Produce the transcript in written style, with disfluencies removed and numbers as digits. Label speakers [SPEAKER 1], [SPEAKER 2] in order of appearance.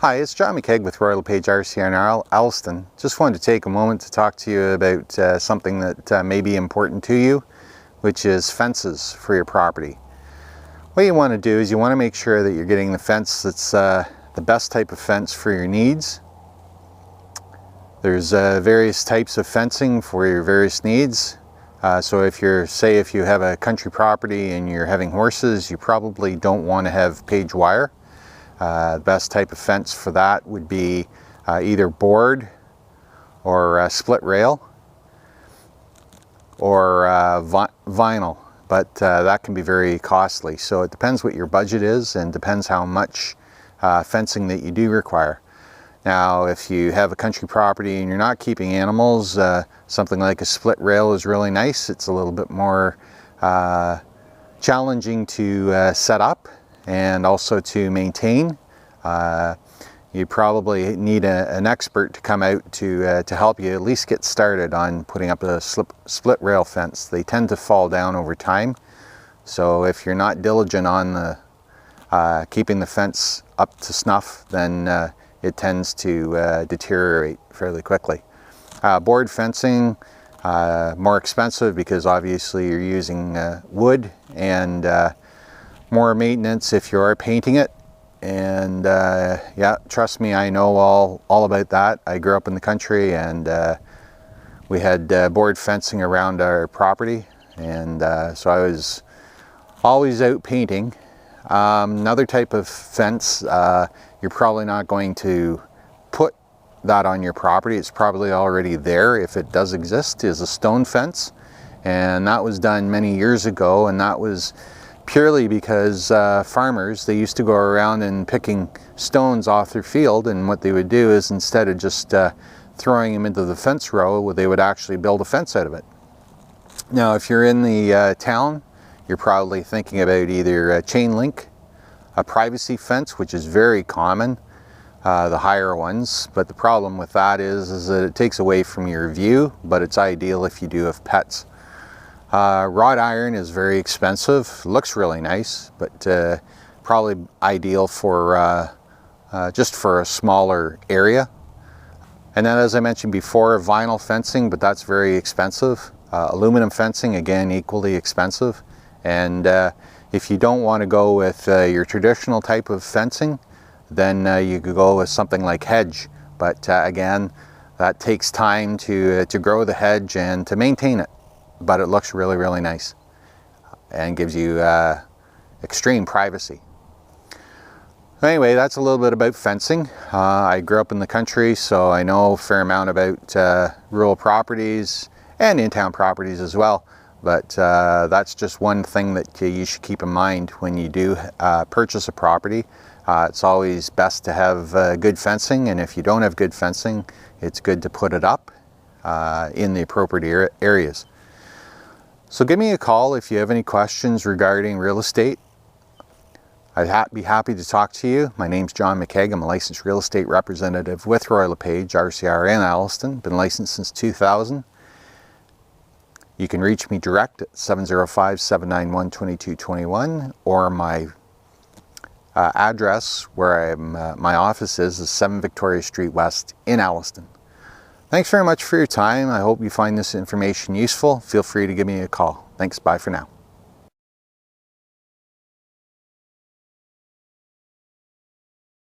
[SPEAKER 1] Hi, it's John McKeag with Royal LePage RCR in Alliston. Just wanted to take a moment to talk to you about something that may be important to you, which is fences for your property. What you want to do is you want to make sure that you're getting the fence that's the best type of fence for your needs. There's various types of fencing for your various needs. So if you have a country property and you're having horses, you probably don't want to have page wire. The best type of fence for that would be either board or split rail or vinyl, but that can be very costly. So it depends what your budget is and depends how much fencing that you do require. Now, if you have a country property and you're not keeping animals, something like a split rail is really nice. It's a little bit more challenging to set up and also to maintain. You probably need an expert to come out to help you at least get started on putting up a split rail fence. They tend to fall down over time, so if you're not diligent on the keeping the fence up to snuff, then it tends to deteriorate fairly quickly. Board fencing, more expensive because obviously you're using wood, and more maintenance if you are painting it. And yeah, trust me, I know all about that. I grew up in the country, and we had board fencing around our property, and so I was always out painting. Another type of fence, you're probably not going to put that on your property. It's probably already there, if it does exist, is a stone fence. And that was done many years ago, and that was purely because farmers, they used to go around and picking stones off their field, and what they would do is, instead of just throwing them into the fence row, they would actually build a fence out of it. Now, if you're in the town, you're probably thinking about either a chain link, a privacy fence, which is very common, the higher ones, but the problem with that is that it takes away from your view, but it's ideal if you do have pets. Wrought iron is very expensive, looks really nice, but probably ideal for just for a smaller area. And then, as I mentioned before, vinyl fencing, but that's very expensive. Aluminum fencing, again, equally expensive. And if you don't want to go with your traditional type of fencing, then you could go with something like hedge. But again, that takes time to grow the hedge and to maintain it. But it looks really, really nice and gives you extreme privacy. Anyway, that's a little bit about fencing. I grew up in the country, so I know a fair amount about rural properties and in-town properties as well. But that's just one thing that you should keep in mind when you do purchase a property. It's always best to have good fencing, and if you don't have good fencing, it's good to put it up in the appropriate areas. So give me a call if you have any questions regarding real estate. I'd be happy to talk to you. My name's John McKeag. I'm a licensed real estate representative with Royal LePage RCR in Alliston. Been licensed since 2000. You can reach me direct at 705-791-2221, or my address where my office is 7 Victoria Street West in Alliston. Thanks very much for your time. I hope you find this information useful. Feel free to give me a call. Thanks. Bye for now.